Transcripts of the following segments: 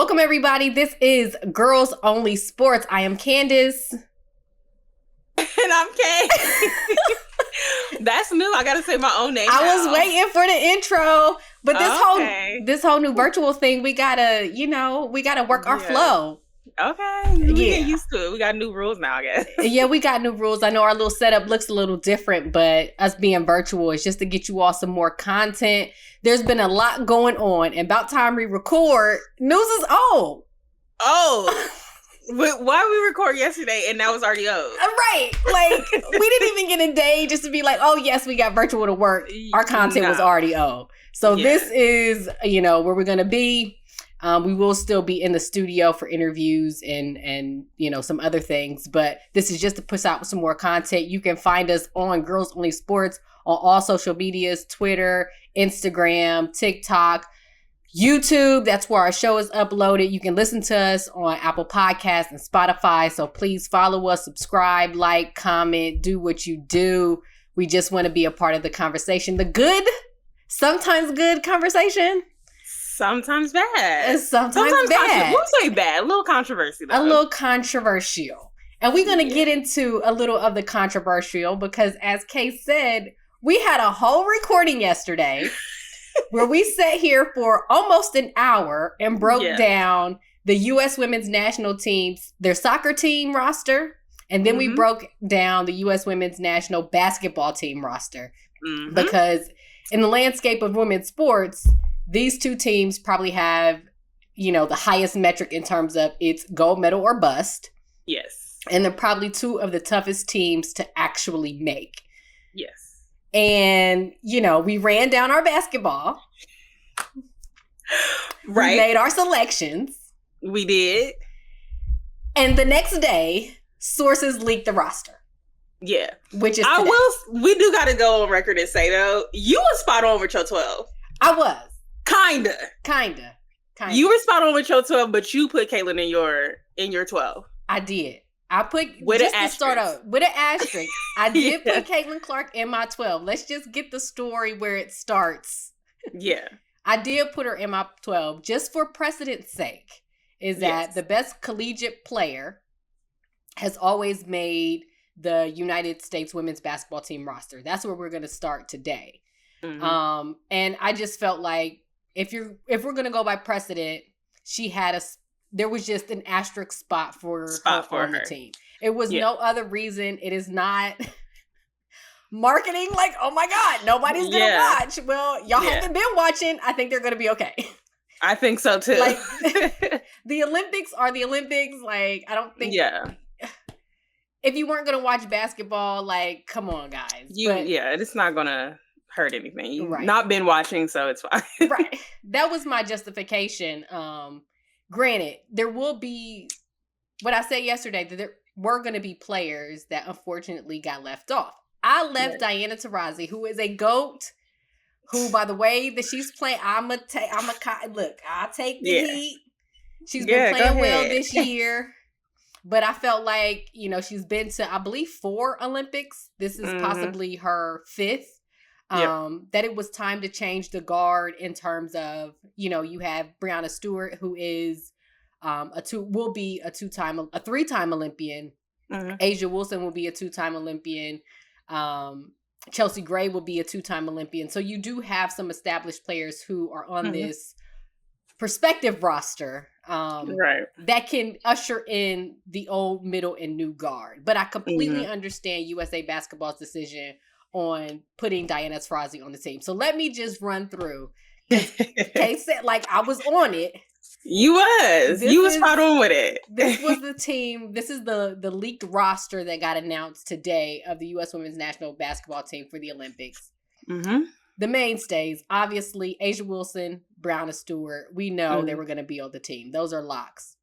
Welcome, everybody. This is Girls Only Sports. I am Candace. And I'm Kay. That's new. I got to say my own name I now. was waiting for the intro, but this whole new virtual thing, we gotta work our flow. Okay. We get used to it. We got new rules now, I guess. Yeah, we got new rules. I know our little setup looks a little different, but us being virtual is just to get you all some more content. There's been a lot going on, and about time we record, news is old. Oh. Why we record yesterday and that was already old? Right. Like, we didn't even get a day just to be like, oh, yes, we got virtual to work. Our content was already old. So this is, where we're going to be. We will still be in the studio for interviews and some other things. But this is just to push out some more content. You can find us on Girls Only Sports on all social medias, Twitter, Instagram, TikTok, YouTube. That's where our show is uploaded. You can listen to us on Apple Podcasts and Spotify. So please follow us, subscribe, like, comment, do what you do. We just want to be a part of the conversation. The good, sometimes good conversation. Sometimes bad. Sometimes bad. We'll say bad. A little controversy, though. A little controversial. And we're going to get into a little of the controversial because, as Kay said, we had a whole recording yesterday where we sat here for almost an hour and broke down the U.S. women's national team's, their soccer team roster. And then we broke down the U.S. women's national basketball team roster. Because in the landscape of women's sports, these two teams probably have, the highest metric in terms of it's gold medal or bust. Yes. And they're probably two of the toughest teams to actually make. Yes. And, we ran down our basketball. Right. We made our selections. We did. And the next day, sources leaked the roster. Yeah. Which is we do got to go on record and say, though, you were spot on with your 12. I was. Kinda. You were spot on with your 12, but you put Caitlin in your 12. I did. I put with just an to start out with an asterisk. I did put Caitlin Clark in my 12. Let's just get the story where it starts. Yeah. I did put her in my 12 just for precedent's sake. Is that the best collegiate player has always made the United States women's basketball team roster. That's where we're going to start today. And I just felt like if we're going to go by precedent, there was just an asterisk spot for her on the team. It was no other reason. It is not marketing like, oh my God, nobody's going to watch. Well, y'all haven't been watching. I think they're going to be okay. I think so too. Like, the Olympics are the Olympics. Like, I don't think. Yeah. If you weren't going to watch basketball, like, come on, guys. It's not going to hurt anything. You've not been watching, so it's fine. Right. That was my justification. Granted, there will be, what I said yesterday, that there were going to be players that unfortunately got left off. I left Diana Taurasi, who is a GOAT, who, by the way that she's playing, I'll take the heat. She's been playing well this year. But I felt like, she's been to, I believe, 4 Olympics. This is possibly her 5th. That it was time to change the guard in terms of, you have Breanna Stewart, who is a 3-time Olympian. jaWilson will be a 2-time Olympian. Chelsea Gray will be a 2-time Olympian. So you do have some established players who are on this prospective roster that can usher in the old, middle, and new guard. But I completely understand USA Basketball's decision on putting Diana Taurasi on the team. So let me just run through. Kay said, I was on it. You was spot on with it. This was the team. This is the leaked roster that got announced today of the U.S. women's national basketball team for the Olympics. The mainstays, obviously, jaWilson, Breanna Stewart. We know they were going to be on the team. Those are locks.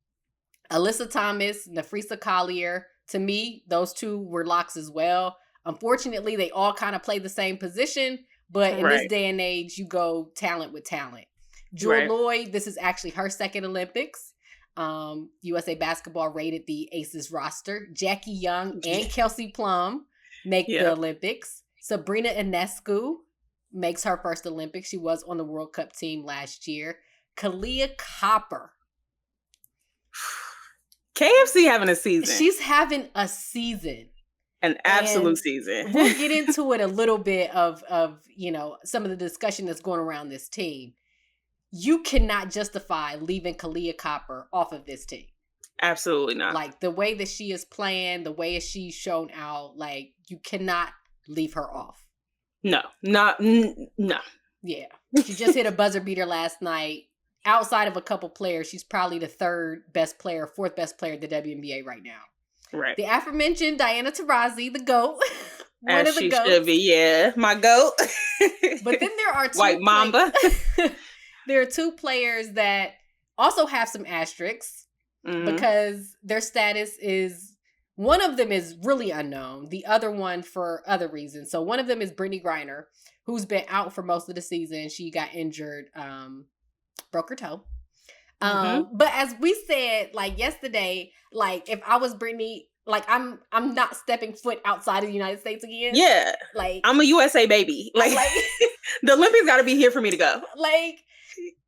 Alyssa Thomas, Nafrisa Collier. To me, those two were locks as well. Unfortunately, they all kind of play the same position, but in this day and age, you go talent with talent. Jewel Lloyd, this is actually her second Olympics. USA Basketball rated the Aces roster. Jackie Young and Kelsey Plum make the Olympics. Sabrina Ionescu makes her first Olympics. She was on the World Cup team last year. Kalia Copper KFC having a season. She's having a season. An absolute season. We'll get into it a little bit of some of the discussion that's going around this team. You cannot justify leaving Kalia Copper off of this team. Absolutely not. Like, the way that she is playing, the way she's shown out, like, you cannot leave her off. No. No. Yeah. She just hit a buzzer beater last night. Outside of a couple players, she's probably the fourth best player in the WNBA right now. Right. The aforementioned Diana Taurasi, the GOAT. One As of the she goats. should be, yeah. My GOAT. But then there are two White Mamba. There are two players that also have some asterisks because their status is, one of them is really unknown. The other one for other reasons. So one of them is Brittany Griner, who's been out for most of the season. She got injured, broke her toe. But as we said, like, yesterday, like, if I was Brittany, like, I'm not stepping foot outside of the United States again. Yeah. Like, I'm a USA baby. Like the Olympics got to be here for me to go. Like,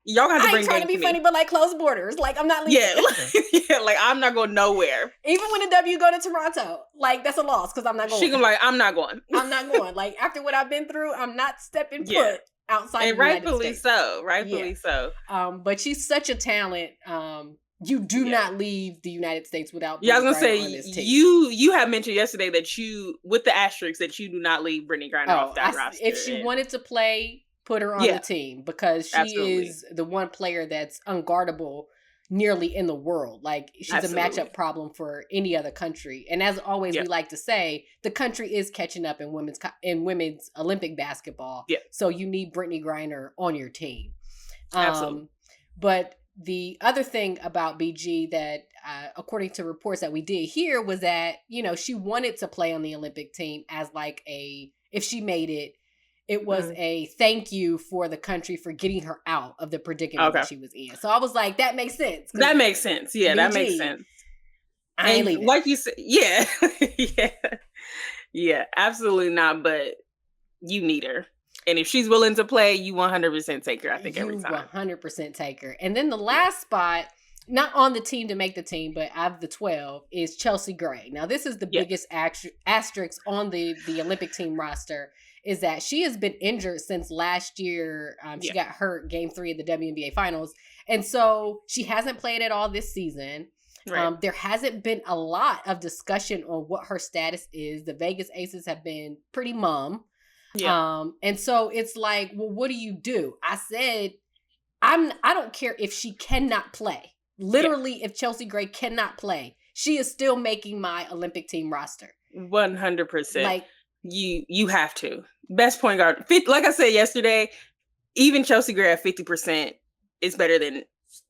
y'all got to bring. I ain't trying to be funny, but like, close borders. Like, I'm not leaving. Yeah, like I'm not going nowhere. Even when the W go to Toronto, like, that's a loss because I'm not going. She can, like, I'm not going. I'm not going. Like, after what I've been through, I'm not stepping foot outside. And rightfully so. Rightfully so. But she's such a talent. You do not leave the United States without. Yeah, I was gonna say you have mentioned yesterday that you, with the asterisks, that you do not leave Brittany Griner off that roster. If she wanted to play, put her on the team because she is the one player that's unguardable nearly in the world. Like, she's a matchup problem for any other country. And as always, we like to say, the country is catching up in women's Olympic basketball. Yeah. So you need Brittany Griner on your team. Absolutely. But the other thing about BG that, according to reports that we did hear, was that, she wanted to play on the Olympic team as like if she made it, it was a thank you for the country for getting her out of the predicament that she was in. So I was like, that makes sense. That makes sense. Yeah, BG, that makes sense. I ain't leaving. Like you said, yeah. Yeah, absolutely not. But you need her. And if she's willing to play, you 100% take her, I think, every time. 100% take her. And then the last spot, not on the team to make the team, but out of the 12, is Chelsea Gray. Now, this is the biggest asterisk on the Olympic team roster, is that she has been injured since last year. She got hurt Game 3 of the WNBA Finals. And so she hasn't played at all this season. Right. There hasn't been a lot of discussion on what her status is. The Vegas Aces have been pretty mum. Yeah. And so it's like, well, what do you do? I said, I don't care if she cannot play. Literally, if Chelsea Gray cannot play, she is still making my Olympic team roster. 100%. Like, you have to. Best point guard. Like I said yesterday, even Chelsea Gray at 50% is better than,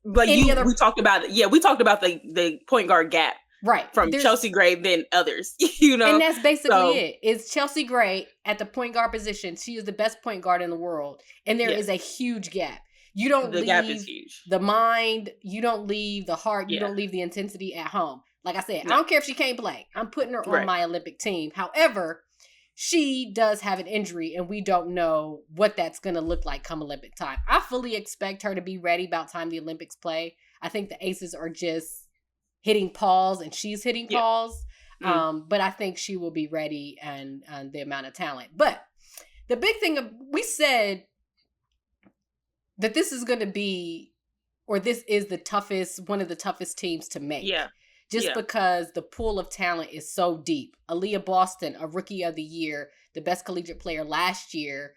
like, we talked about it. Yeah, we talked about the point guard gap. Right. From Chelsea Gray than others, And that's basically it. It's Chelsea Gray at the point guard position. She is the best point guard in the world. And there is a huge gap. You don't leave gap is huge. The mind, you don't leave the heart, you don't leave the intensity at home. Like I said, I don't care if she can't play. I'm putting her on my Olympic team. However, she does have an injury and we don't know what that's going to look like come Olympic time. I fully expect her to be ready about time the Olympics play. I think the Aces are just hitting pause and she's hitting pause. But I think she will be ready and the amount of talent. But the big thing, we said that this is going to be, or this is one of the toughest teams to make. Yeah. Just because the pool of talent is so deep. Aaliyah Boston, a rookie of the year, the best collegiate player last year,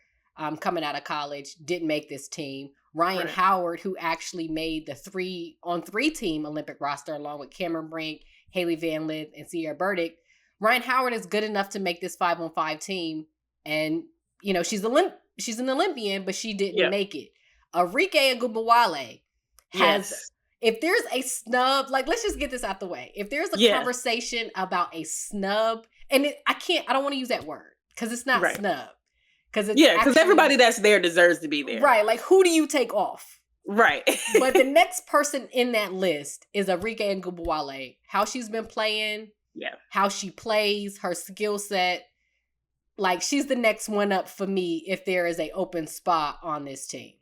coming out of college, didn't make this team. Ryan Howard, who actually made the 3-on-3 team Olympic roster along with Cameron Brink, Haley Van Lith, and Sierra Burdick. Ryan Howard is good enough to make this 5-on-5 team. And, she's an Olympian, but she didn't make it. Arike Agubawale has, if there's a snub, like, let's just get this out the way. If there's a conversation about a snub, and I don't want to use that word because it's not snub. Because everybody that's there deserves to be there. Right. Like, who do you take off? Right. But the next person in that list is Arike Agubawale. How she's been playing. Yeah. How she plays, her skill set. Like, she's the next one up for me if there is an open spot on this team.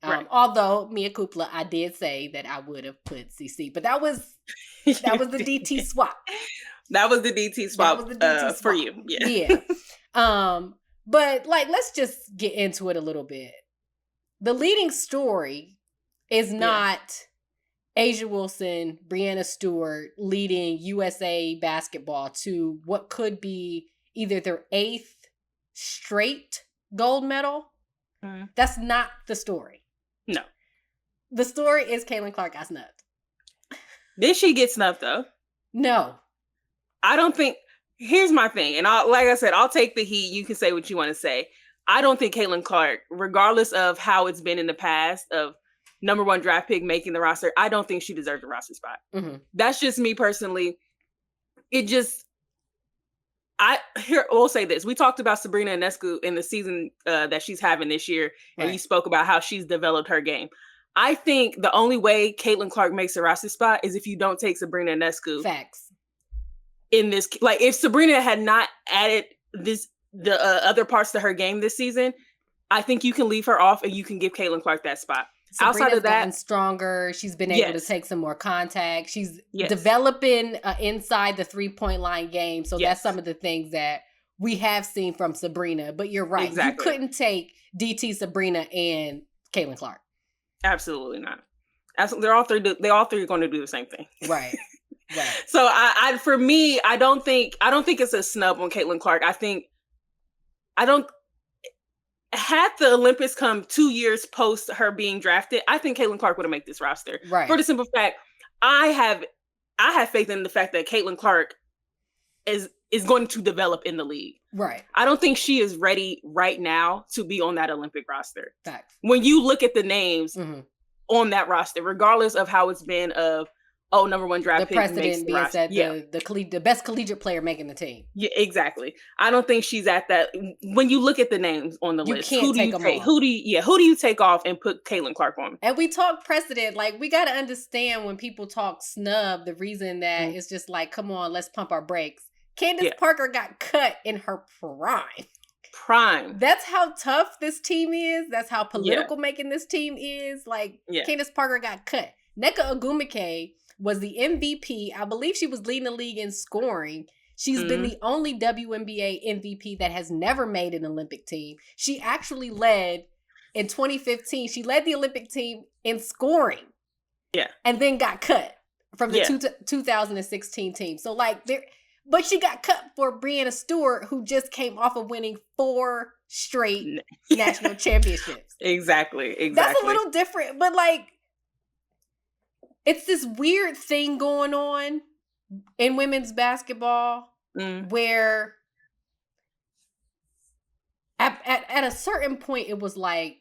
Although Mia Kupla, I did say that I would have put CC, but that was the DT swap. That was the DT swap, for you. Yeah. But like, let's just get into it a little bit. The leading story is not A'ja Wilson, Breanna Stewart leading USA basketball to what could be either their 8th straight gold medal. That's not the story. No. The story is Caitlin Clark got snubbed. Did she get snubbed though? No. I don't think. Here's my thing, and like I said, I'll take the heat. You can say what you want to say. I don't think Caitlin Clark, regardless of how it's been in the past of number 1 draft pick making the roster, I don't think she deserves a roster spot. That's just me personally. We'll say this. We talked about Sabrina Ionescu in the season that she's having this year, and you spoke about how she's developed her game. I think the only way Caitlin Clark makes a roster spot is if you don't take Sabrina Ionescu. Facts. In this, like, if Sabrina had not added the other parts to her game this season, I think you can leave her off and you can give Caitlin Clark that spot. Sabrina's outside of that, gotten stronger. She's been able to take some more contact. She's developing inside the 3-point line game. So that's some of the things that we have seen from Sabrina. But you're right. Exactly. You couldn't take DT, Sabrina, and Caitlin Clark. Absolutely not. They all three are going to do the same thing. Right. Right. So for me, I don't think it's a snub on Caitlin Clark. Had the Olympics come 2 years post her being drafted, I think Caitlin Clark would have made this roster. Right. For the simple fact, I have faith in the fact that Caitlin Clark is going to develop in the league. Right. I don't think she is ready right now to be on that Olympic roster. Facts. When you look at the names on that roster, regardless of how it's been of number 1 draft pick. The precedent being set, the best collegiate player making the team. Yeah, exactly. I don't think she's at that. When you look at the names on the list, who do you take off and put Caitlin Clark on? And we talk precedent, like we got to understand when people talk snub, the reason that it's just like, come on, let's pump our brakes. Candace Parker got cut in her prime. That's how tough this team is. That's how political making this team is. Like Candace Parker got cut. Nneka Ogwumike was the MVP. I believe she was leading the league in scoring. She's been the only WNBA MVP that has never made an Olympic team. She actually led in 2015. She led the Olympic team in scoring. Yeah. And then got cut from the 2016 team. So but she got cut for Breanna Stewart, who just came off of winning 4 straight national championships. Exactly. That's a little different, but it's this weird thing going on in women's basketball where at a certain point it was like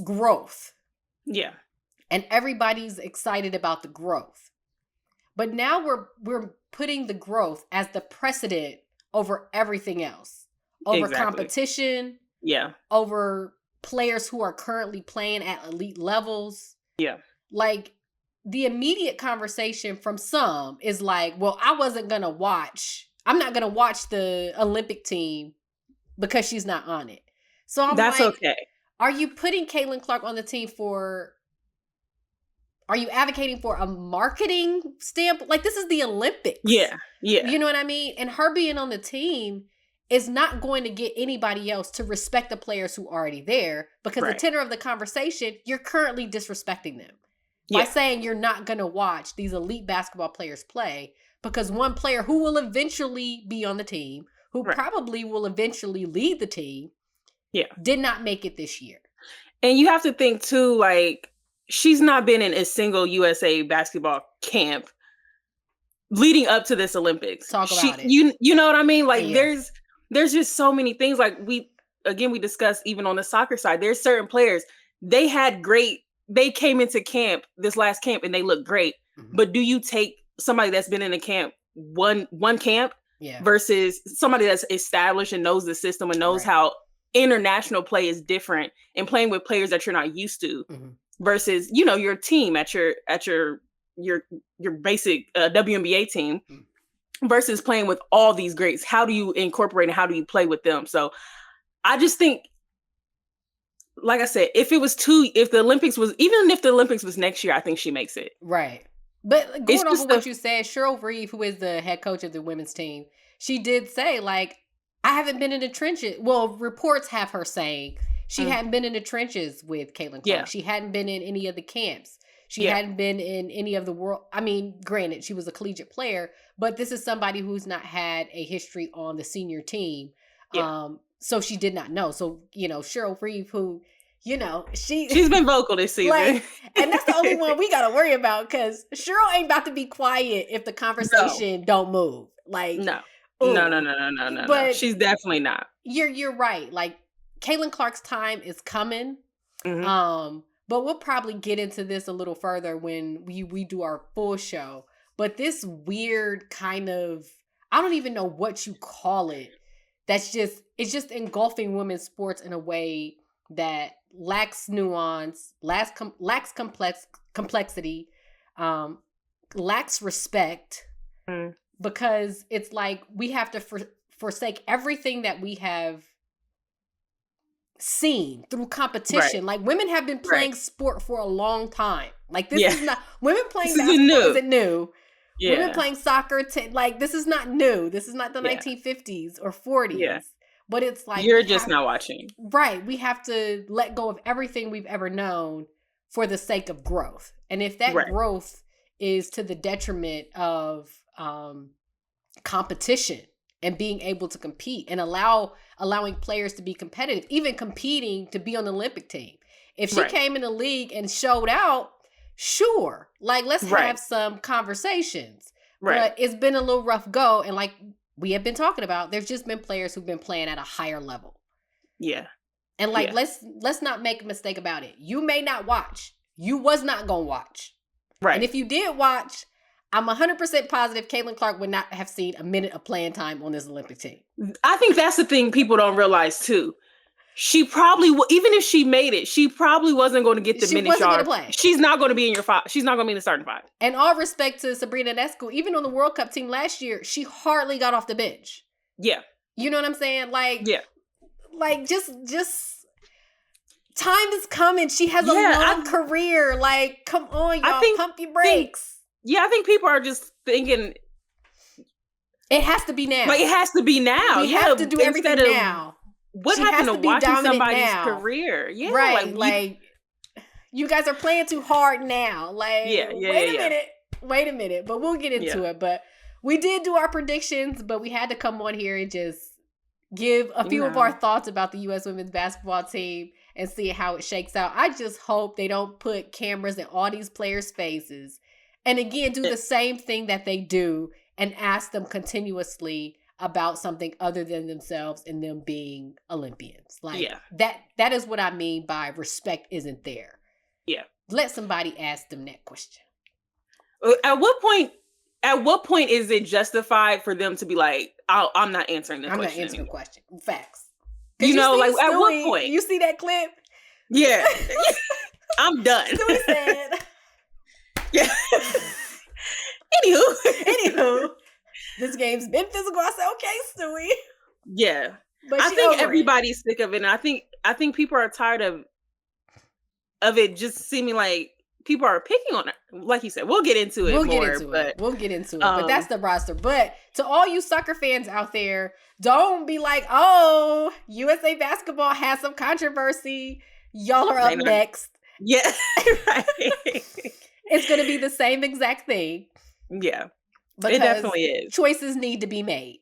growth. Yeah. And everybody's excited about the growth. But now we're putting the growth as the precedent over everything else. Over competition. Yeah. Over players who are currently playing at elite levels. Yeah. Like, the immediate conversation from some is like, well, I'm not going to watch the Olympic team because she's not on it. So that's okay. Are you putting Caitlin Clark on the team are you advocating for a marketing stamp? Like, this is the Olympics. Yeah. Yeah. You know what I mean? And her being on the team is not going to get anybody else to respect the players who are already there, because the tenor of the conversation, you're currently disrespecting them. By saying you're not going to watch these elite basketball players play, because one player who will eventually be on the team, who probably will eventually lead the team, did not make it this year. And you have to think too, like, she's not been in a single USA basketball camp leading up to this Olympics. Talk about it. You know what I mean? Like, there's just so many things. Like, we discussed even on the soccer side, there's certain players, they came into camp, this last camp, and they look great. Mm-hmm. But do you take somebody that's been in a camp, one camp, versus somebody that's established and knows the system and knows how international play is different and playing with players that you're not used to, versus, your team at your basic WNBA team, versus playing with all these greats? How do you incorporate and how do you play with them? So I just think like I said, if the Olympics was next year, I think she makes it. Right. But going off of what you said, Cheryl Reeve, who is the head coach of the women's team, she did say, like, I haven't been in the trenches. Well, reports have her saying she hadn't been in the trenches with Caitlin Clark. Yeah. She hadn't been in any of the camps. She hadn't been in any of the world. I mean, granted, she was a collegiate player, but this is somebody who's not had a history on the senior team. Yeah. So she did not know. So, Cheryl Reeve, who, she's been vocal this season. Like, and that's the only one we got to worry about, because Cheryl ain't about to be quiet if the conversation don't move. Like, no. But she's definitely not. You're right. Like, Caitlin Clark's time is coming. Mm-hmm. But we'll probably get into this a little further when we do our full show. But this weird kind of, I don't even know what you call it. It's just engulfing women's sports in a way that lacks nuance, lacks complexity, lacks respect, because it's like we have to forsake everything that we have seen through competition. Right. Like, women have been playing sport for a long time. Like, this is not, women playing basketball isn't new. Yeah. Women playing soccer, this is not new. This is not the 1950s or 40s. Yeah. But it's like, you're just not watching. Right. We have to let go of everything we've ever known for the sake of growth. And if that growth is to the detriment of competition and being able to compete and allowing players to be competitive, even competing to be on the Olympic team. If she came in the league and showed out, sure. Like, let's have some conversations. Right. But it's been a little rough go. And like we have been talking about, there's just been players who've been playing at a higher level. Yeah. And like, let's not make a mistake about it. You may not watch. You was not going to watch. Right. And if you did watch, I'm 100% positive Caitlin Clark would not have seen a minute of playing time on this Olympic team. I think that's the thing people don't realize too. She probably, even if she made it, she probably wasn't going to get the minutes. She wasn't going to play. She's not going to be in your five. She's not going to be in the starting five. And all respect to Sabrina Ionescu, even on the World Cup team last year, she hardly got off the bench. Yeah. You know what I'm saying? Like, like just time is coming. She has a long career. Like, come on, y'all, pump your brakes. I think people are just thinking it has to be now. Like, it has to be now. We have to do everything now. What happened to watching somebody's career? Yeah, right. You guys are playing too hard now. Like, wait a minute. But we'll get into it. But we did do our predictions, but we had to come on here and just give a few of our thoughts about the U.S. women's basketball team and see how it shakes out. I just hope they don't put cameras in all these players' faces and again do the same thing that they do and ask them continuously about something other than themselves and them being Olympians. Like, that is what I mean by respect isn't there. Yeah. Let somebody ask them that question. At what point is it justified for them to be like, I'm not answering the question? I'm not answering the question. Facts. Like, at what point? You see that clip? Yeah. I'm done. Stewie said. Yeah. Anywho. This game's been physical. I said, okay, Stewie. Yeah. But I think everybody's sick of it. And I think people are tired of it just seeming like people are picking on it. Like you said, we'll get into it more. We'll get into it. But that's the roster. But to all you soccer fans out there, don't be like, oh, USA Basketball has some controversy. Y'all are up next. Yeah. Right. It's going to be the same exact thing. Yeah. Because it definitely is. Choices need to be made.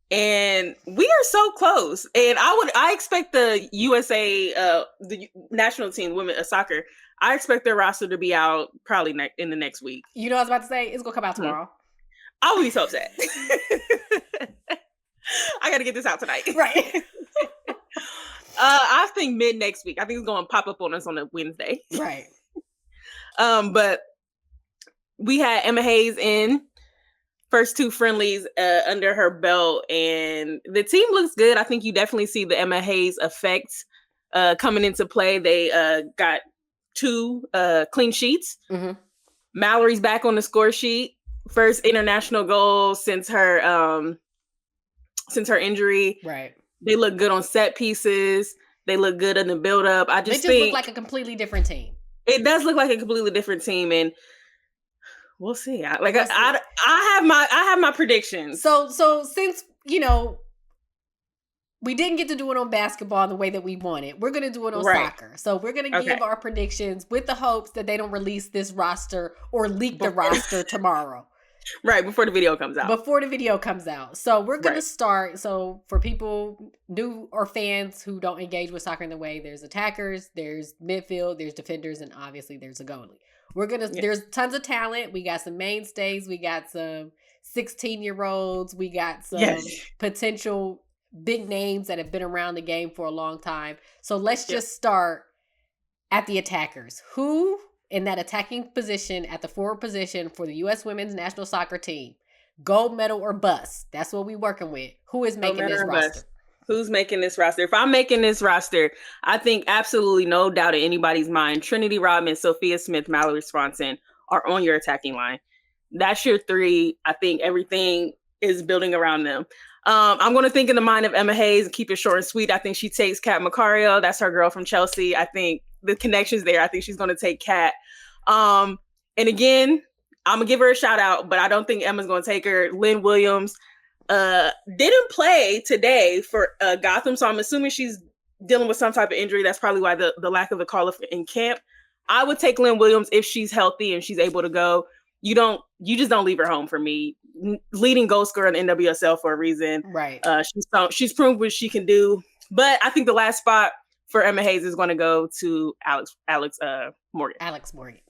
And we are so close. And I expect the USA, the national team, women soccer, I expect their roster to be out probably in the next week. You know what I was about to say? It's going to come out tomorrow. I will be so upset. I got to get this out tonight. Right. I think mid next week. I think it's going to pop up on us on a Wednesday. Right. But we had Emma Hayes in first two friendlies under her belt, and the team looks good. I think you definitely see the Emma Hayes effect coming into play. They got 2 clean sheets. Mm-hmm. Mallory's back on the score sheet. First international goal since her injury. Right. They look good on set pieces. They look good in the build-up. I just think look like a completely different team. It does look like a completely different team, and we'll see. I have my predictions. So since we didn't get to do it on basketball the way that we wanted, we're going to do it on soccer. So we're going to give our predictions with the hopes that they don't release this roster or leak the roster tomorrow. Right, before the video comes out. So we're going to start. So for people new or fans who don't engage with soccer in the way, there's attackers, there's midfield, there's defenders, and obviously there's a goalie. There's tons of talent. We got some mainstays. We got some 16-year-olds. We got some potential big names that have been around the game for a long time. So let's just start at the attackers. Who in that attacking position at the forward position for the U.S. women's national soccer team? Gold medal or bust? That's what we're working with. Who is making this roster? Who's making this roster? If I'm making this roster, I think absolutely no doubt in anybody's mind, Trinity Rodman, Sophia Smith, Mallory Swanson are on your attacking line. That's your three. I think everything is building around them. I'm going to think in the mind of Emma Hayes and keep it short and sweet. I think she takes Kat Macario. That's her girl from Chelsea. I think the connection's there. I think she's going to take Kat. And again, I'm going to give her a shout out, but I don't think Emma's going to take her. Lynn Williams didn't play today for Gotham, so I'm assuming she's dealing with some type of injury. That's probably why the lack of the call in camp. I would take Lynn Williams if she's healthy and she's able to go. You just don't leave her home for me. Leading goal scorer in the NWSL for a reason. Right. She's proved what she can do. But I think the last spot for Emma Hayes is going to go to Alex Morgan. Alex Morgan.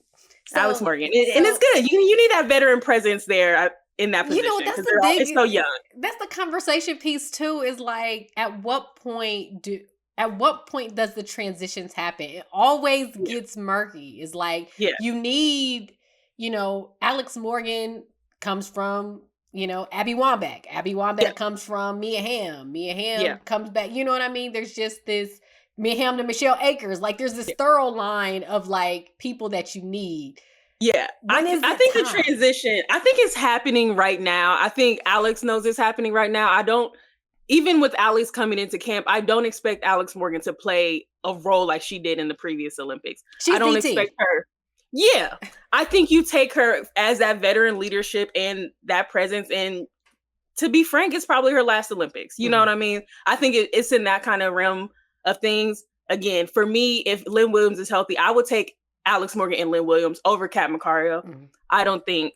And it's good. You need that veteran presence there in that position. That's it's so young. That's the conversation piece too. Is like, at what point does the transitions happen? It always gets murky. It's like you need, Alex Morgan comes from, Abby Wambach. Abby Wambach comes from Mia Hamm. Mia Hamm comes back. You know what I mean? There's just this Mia Hamm to Michelle Akers. Like, there's this thorough line of like people that you need. Yeah. I think the transition, I think it's happening right now. I think Alex knows it's happening right now. Even with Alex coming into camp, I don't expect Alex Morgan to play a role like she did in the previous Olympics. I don't expect her. Yeah. I think you take her as that veteran leadership and that presence. And to be frank, it's probably her last Olympics. You know what I mean? I think it's in that kind of realm of things. Again, for me, if Lynn Williams is healthy, I would take Alex Morgan and Lynn Williams over Kat Macario. I don't think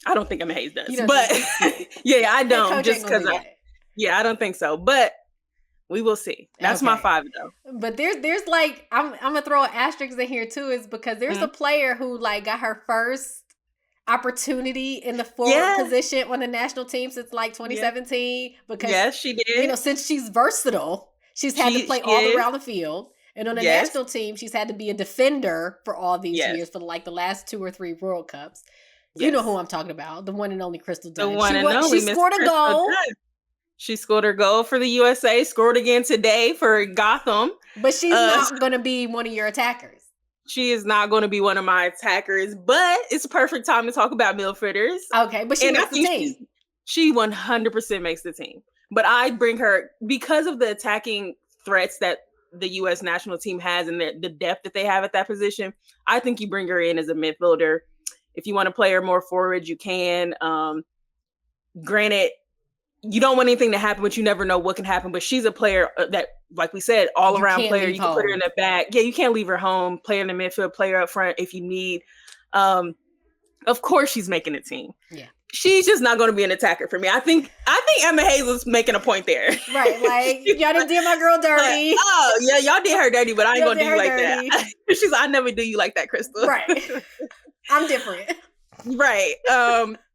Emma Hayes does. But I don't. Just because I don't think so. But we will see. That's my 5 though. But there's like, I'm gonna throw an asterisk in here too, is because there's a player who like got her first opportunity in the forward position on the national team since like 2017. Because she did. Since she's versatile, she's had to play all around the field. And on the national team, she's had to be a defender for all these years, for like the last 2 or 3 World Cups. You know who I'm talking about, the one and only Crystal Dunn. She scored a goal. She scored her goal for the USA, scored again today for Gotham. But she's not going to be one of your attackers. She is not going to be one of my attackers, but it's a perfect time to talk about midfielders. Okay, but she makes the team. She 100% makes the team. But I bring her, because of the attacking threats that the U.S. national team has and the depth that they have at that position, I think you bring her in as a midfielder. If you want to play her more forward, you can. Granted, you don't want anything to happen, but you never know what can happen. But she's a player that, like we said, all-around player. You can put her in the back. Yeah, you can't leave her home. Play her in the midfield, play her up front if you need. Of course, she's making a team. Yeah. She's just not going to be an attacker for me. I think Emma Hayes was making a point there. Right, like, y'all didn't do my girl dirty. Like, oh, yeah, y'all did her dirty, but I ain't going to do you like dirty. That. She's like, I never do you like that, Crystal. Right. I'm different. Right.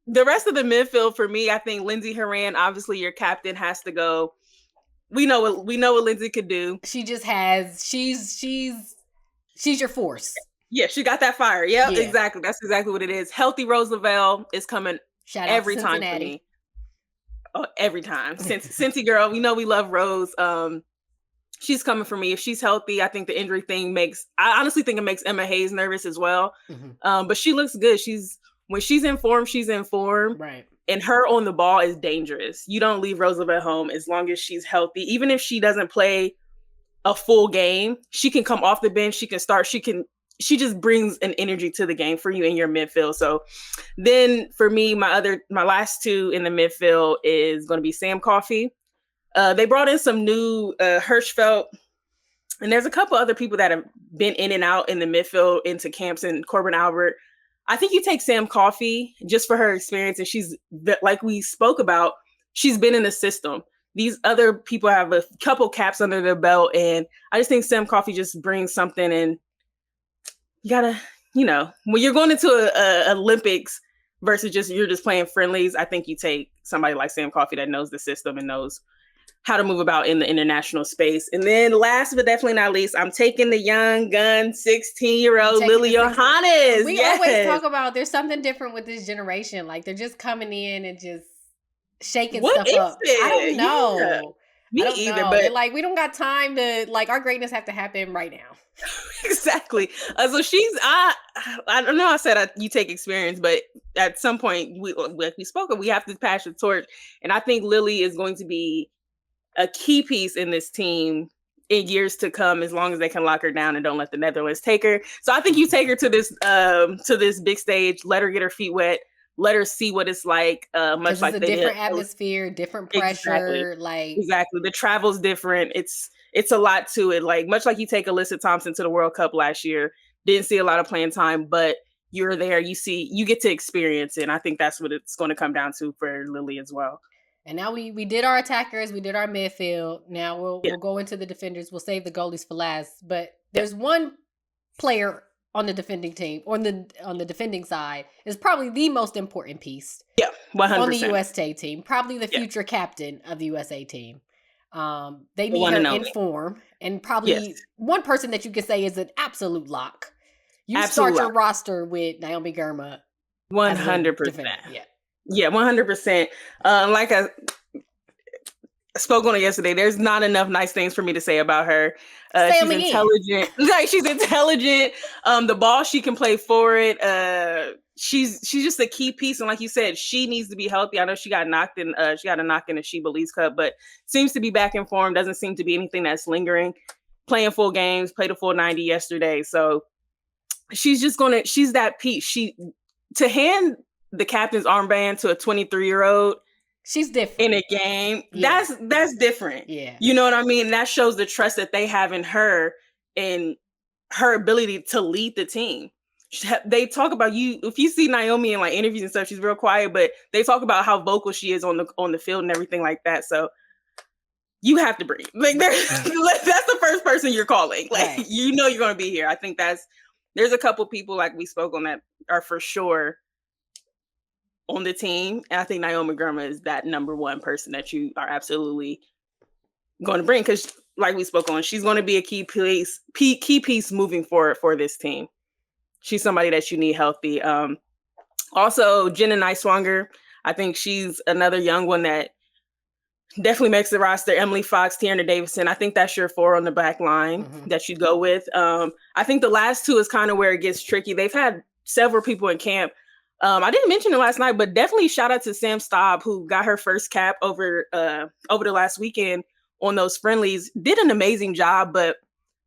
The rest of the midfield for me, I think Lindsey Horan, obviously your captain, has to go. We know what Lindsey could do. She just has. She's your force. Yeah, she got that fire. Yep, yeah, exactly. That's exactly what it is. Healthy Rose Lavelle is coming every time for me. Oh, every time. Cincy girl, we love Rose. She's coming for me. If she's healthy, I think the injury thing I honestly think it makes Emma Hayes nervous as well. But she looks good. When she's in form, she's in form. Right. And her on the ball is dangerous. You don't leave Roosevelt at home as long as she's healthy. Even if she doesn't play a full game, she can come off the bench. She can start. She just brings an energy to the game for you in your midfield. So then for me, my last two in the midfield is going to be Sam Coffey. They brought in some new Hirschfeld, and there's a couple other people that have been in and out in the midfield into camps, and Corbin Albert. I think you take Sam Coffey just for her experience, and she's, like we spoke about, she's been in the system. These other people have a couple caps under their belt, and I just think Sam Coffey just brings something. And you gotta, when you're going into a Olympics versus you're just playing friendlies, I think you take somebody like Sam Coffey that knows the system and knows how to move about in the international space. And then last but definitely not least, I'm taking the young gun, 16-year-old Lily Johannes. We always talk about there's something different with this generation. Like, they're just coming in and just shaking stuff up. I don't know. Yeah. Me either, know. But they're like, we don't got time to, like, our greatness have to happen right now. Exactly. So I don't know. I said you take experience, but at some point, like we spoke of, we have to pass the torch. And I think Lily is going to be a key piece in this team in years to come, as long as they can lock her down and don't let the Netherlands take her. So I think you take her to this big stage, let her get her feet wet, let her see what it's like. Much like it's a different atmosphere, different pressure. Exactly. The travel's different. It's a lot to it. Like, much like you take Alyssa Thompson to the World Cup last year, didn't see a lot of playing time, but you're there, you get to experience it. And I think that's what it's going to come down to for Lily as well. And now we did our attackers, we did our midfield. Now we'll go into the defenders. We'll save the goalies for last. But there's one player on the defending team, on the defending side, is probably the most important piece. Yeah, 100%. On the USA team, probably the future captain of the USA team. They need her in form, and probably one person that you could say is an absolute lock. You start your roster with Naomi Girma. 100%. Yeah, 100%. Like I spoke on it yesterday, there's not enough nice things for me to say about her. She's intelligent. Like, she's intelligent. The ball, she can play forward. She's just a key piece. And like you said, she needs to be healthy. I know she got knocked in. She got a knock in the She Believes Cup, but seems to be back in form. Doesn't seem to be anything that's lingering. Playing full games. Played a full 90 yesterday. So she's that piece. To hand the captain's armband to a 23-year-old, she's different in a game. Yeah. That's different. Yeah, you know what I mean. That shows the trust that they have in her and her ability to lead the team. They talk about if you see Naomi in like interviews and stuff, she's real quiet, but they talk about how vocal she is on the field and everything like that. So you have to breathe. Like, that's the first person you're calling. Like, right. You're going to be here. I think there's a couple people like we spoke on that are for sure on the team. And I think Naomi Girma is that number one person that you are absolutely going to bring, because like we spoke on, she's going to be a key piece moving forward for this team. She's somebody that you need healthy. Also, Jenna Neiswanger, I think she's another young one that definitely makes the roster. Emily Fox, Tierney Davison, I think that's your four on the back line that you go with. I think the last two is kind of where it gets tricky. They've had several people in camp. I didn't mention it last night, but definitely shout out to Sam Staub, who got her first cap over the last weekend on those friendlies. Did an amazing job, but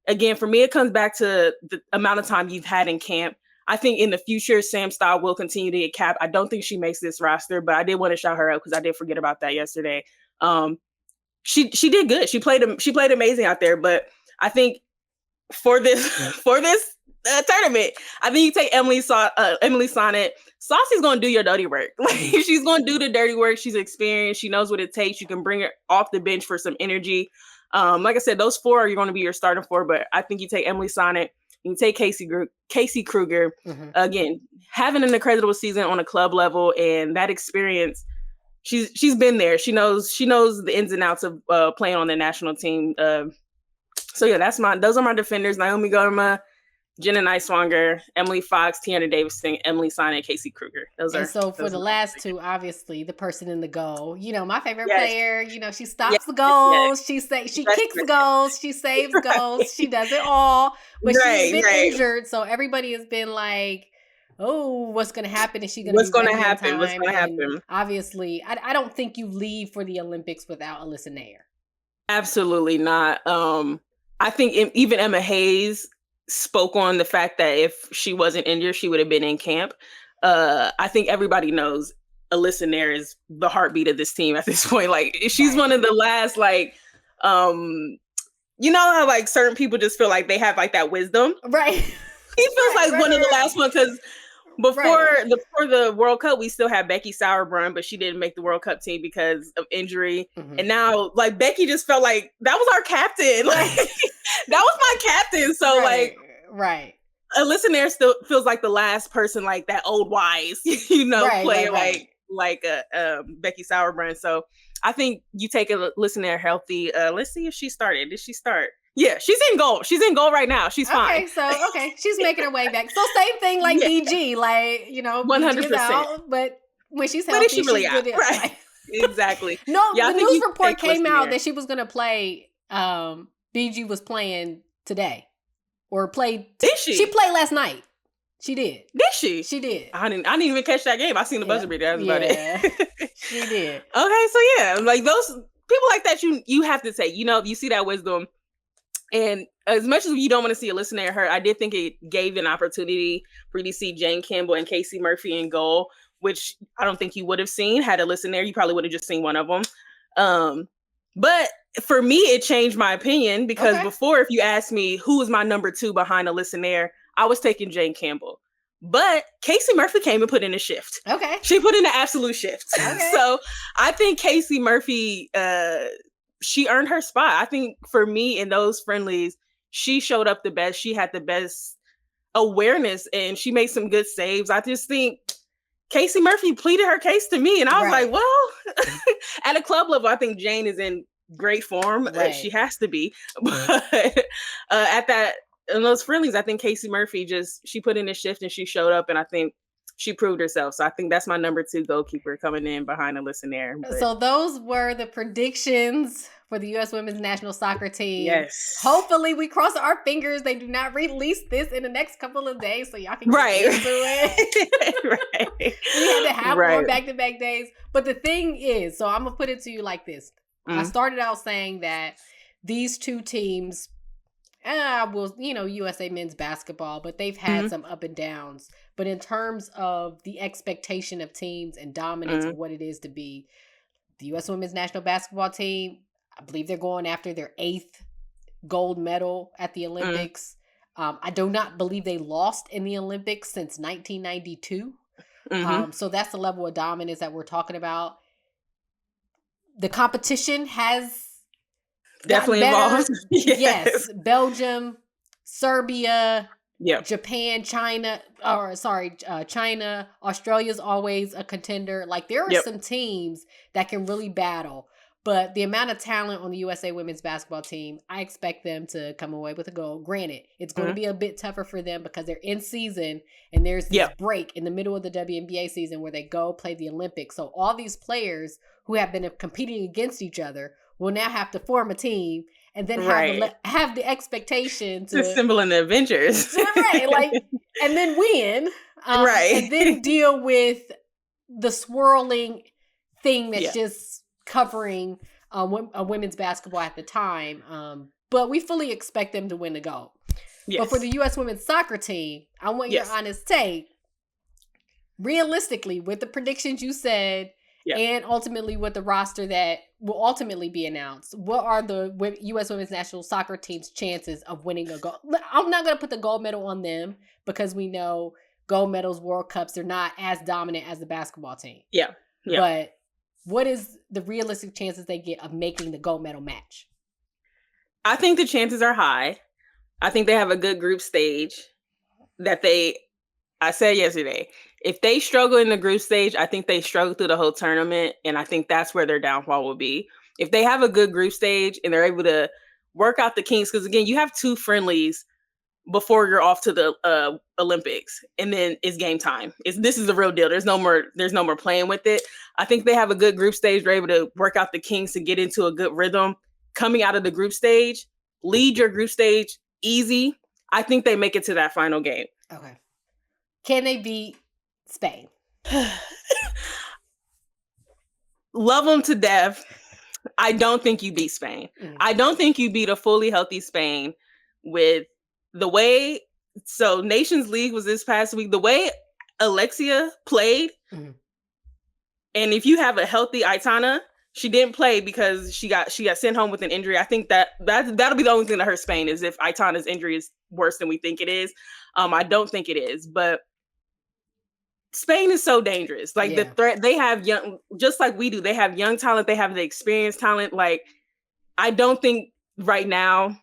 again, for me, it comes back to the amount of time you've had in camp. I think in the future, Sam Staub will continue to get capped. I don't think she makes this roster, but I did want to shout her out because I did forget about that yesterday. She did good. She played amazing out there, but I think for this tournament, I think you take Emily Sonnet. Saucy's going to do your dirty work. Like, she's going to do the dirty work. She's experienced. She knows what it takes. You can bring her off the bench for some energy. Like I said, those four are going to be your starting four, but I think you take Emily Sonnet, you take Casey Kruger. Again, having an incredible season on a club level and that experience, she's been there. She knows the ins and outs of playing on the national team. So yeah, those are my defenders: Naomi Girma, Jenna Neiswanger, Emily Fox, Tierney Davison, Emily Sonnet, Casey Kruger. For the last two, obviously, the person in the goal. My favorite player. She stops the goals. She kicks goals. She saves goals. She does it all. But she's been injured, so everybody has been like, oh, what's going to happen? Is she going to be ready in time? What's going to happen? Obviously, I don't think you leave for the Olympics without Alyssa Nair. Absolutely not. I think even Emma Hayes spoke on the fact that if she wasn't injured, she would have been in camp. I think everybody knows Alyssa Nair is the heartbeat of this team at this point. Like, she's one of the last, like, you know how like certain people just feel like they have like that wisdom, right? He feels like one of the last ones, because before the World Cup, we still had Becky Sauerbrunn, but she didn't make the World Cup team because of injury. And now, like, Becky just felt like that was our captain. Like, that was my captain. So, Alyssa Nair still feels like the last person, like that old wise, player like Becky Sauerbrunn. So, I think you take Alyssa Nair healthy. Let's see if she started. Did she start? Yeah, she's in goal. She's in goal right now. She's fine. Okay, she's making her way back. So same thing like BG, like 100%. But when she's healthy, she's really good. Right? Exactly. No, the news report came out that she was going to play. BG was playing today, or played. Did she? She played last night. She did. Did she? She did. I didn't even catch that game. I seen the buzzer beater. That's about it. She did. Okay, so yeah, like those people like that, you have to say, you see that wisdom. And as much as you don't want to see Alyssa Nair hurt, I did think it gave an opportunity for you to see Jane Campbell and Casey Murphy in goal, which I don't think you would have seen had Alyssa Nair. You probably would have just seen one of them. But for me, it changed my opinion, because before, if you asked me who was my number 2 behind Alyssa Nair, I was taking Jane Campbell. But Casey Murphy came and put in a shift. Okay. She put in an absolute shift. Okay. So I think Casey Murphy, she earned her spot. I think for me in those friendlies, she showed up the best. She had the best awareness and she made some good saves. I just think Casey Murphy pleaded her case to me. And I was like, well, at a club level, I think Jane is in great form. She has to be. But in those friendlies, I think Casey Murphy she put in a shift and she showed up, and I think she proved herself. So I think that's my number 2 goalkeeper coming in behind Alyssa Nair. So those were the predictions for the U.S. Women's National Soccer team. Yes. Hopefully we cross our fingers they do not release this in the next couple of days so y'all can get into it. We had to have more back-to-back days. But the thing is, so I'm going to put it to you like this. I started out saying that these two teams, USA men's basketball, but they've had some up and downs. But in terms of the expectation of teams and dominance of what it is to be the U.S. Women's National Basketball team, I believe they're going after their 8th gold medal at the Olympics. I do not believe they lost in the Olympics since 1992. So that's the level of dominance that we're talking about. The competition has definitely evolved. Yes. Belgium, Serbia, Japan, China. Australia's always a contender. Like, there are some teams that can really battle. But the amount of talent on the USA women's basketball team, I expect them to come away with a gold. Granted, it's going to be a bit tougher for them because they're in season and there's this break in the middle of the WNBA season where they go play the Olympics. So all these players who have been competing against each other will now have to form a team and then have the expectation to assemble in the Avengers. And then win. And then deal with the swirling thing that's just covering women's basketball at the time. But we fully expect them to win the gold. Yes. But for the U.S. women's soccer team, I want your honest take. Realistically, with the predictions you said, and ultimately with the roster that will ultimately be announced, what are the U.S. women's national soccer team's chances of winning a gold? I'm not going to put the gold medal on them because we know gold medals, World Cups, they're not as dominant as the basketball team. Yeah. But what is the realistic chances they get of making the gold medal match? I think the chances are high. I think they have a good group stage I said yesterday, if they struggle in the group stage, I think they struggle through the whole tournament. And I think that's where their downfall will be. If they have a good group stage and they're able to work out the kinks, because again, you have 2 friendlies before you're off to the Olympics, and then it's game time. This is the real deal. There's no more playing with it. I think they have a good group stage. They're able to work out the kinks and get into a good rhythm coming out of the group stage. Lead your group stage easy. I think they make it to that final game. Okay. Can they beat Spain? Love them to death. I don't think you beat Spain. I don't think you beat a fully healthy Spain with the way. So Nations League was this past week. The way Alexia played, and if you have a healthy Aitana, she didn't play because she got sent home with an injury. I think that'll be the only thing that hurts Spain is if Aitana's injury is worse than we think it is. I don't think it is, but Spain is so dangerous. Like the threat they have young, just like we do. They have young talent. They have the experienced talent. Like I don't think right now,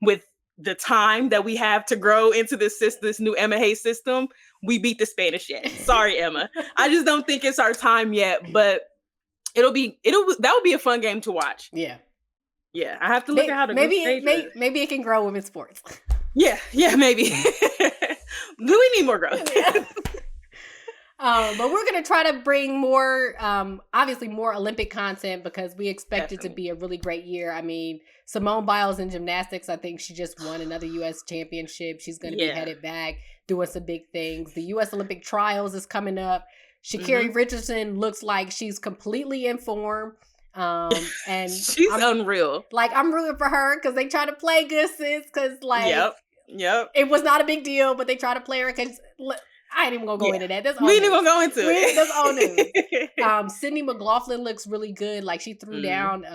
with the time that we have to grow into this new Emma Hayes system, we beat the Spanish yet. Sorry, Emma. I just don't think it's our time yet. But that would be a fun game to watch. Yeah. Yeah, I have to look at how to maybe it can grow women's sports. Yeah, maybe. We need more growth. Yeah. But we're going to try to bring more, obviously more Olympic content because we expect it to be a really great year. I mean, Simone Biles in gymnastics, I think she just won another U.S. championship. She's going to be headed back, doing some big things. The U.S. Olympic trials is coming up. Sha'Carri Richardson looks like she's completely in form. And she's unreal. Like, I'm rooting for her because they try to play good sis because, like, Yep. It was not a big deal, but they try to play her because... I ain't even gonna go into that. That's we ain't even gonna go into it. That's all news. Sydney McLaughlin looks really good. Like she threw down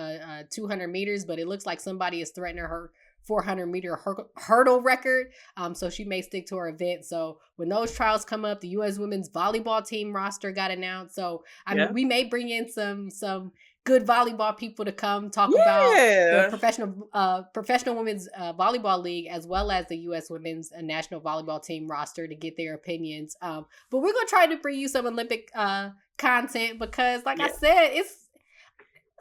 200 meters, but it looks like somebody is threatening her 400-meter hurdle record. So she may stick to her event. So when those trials come up, the U.S. women's volleyball team roster got announced. So I mean, we may bring in some good volleyball people to come talk about the professional women's volleyball league, as well as the U.S. women's national volleyball team roster to get their opinions. But we're going to try to bring you some Olympic content because, like I said,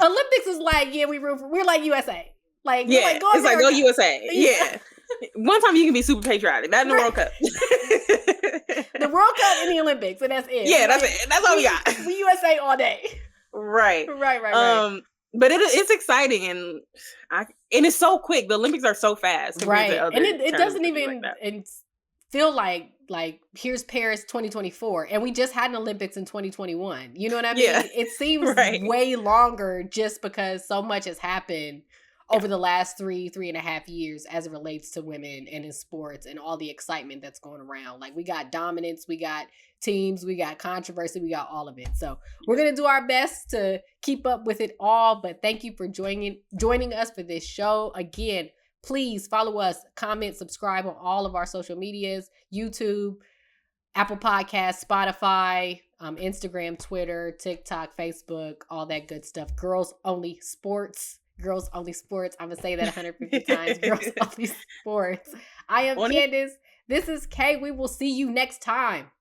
Olympics is like, we're like USA. Like, like, it's like, go USA. Yeah. One time you can be super patriotic. Not in the World Cup. The World Cup and the Olympics, and that's it. Yeah, that's it. That's all we got. We USA all day. Right. But it's exciting and it's so quick. The Olympics are so fast. Right. And it doesn't even feel like here's Paris 2024 and we just had an Olympics in 2021. You know what I mean? Yeah. It seems way longer just because so much has happened over the last 3.5 years as it relates to women and in sports and all the excitement that's going around. Like we got dominance, we got teams, we got controversy, we got all of it. So we're going to do our best to keep up with it all. But thank you for joining us for this show. Again, please follow us, comment, subscribe on all of our social medias, YouTube, Apple Podcasts, Spotify, Instagram, Twitter, TikTok, Facebook, all that good stuff. Girls Only Sports. Girls Only Sports. I'm going to say that 150 times. Girls Only Sports. I am Candace. This is Kay. We will see you next time.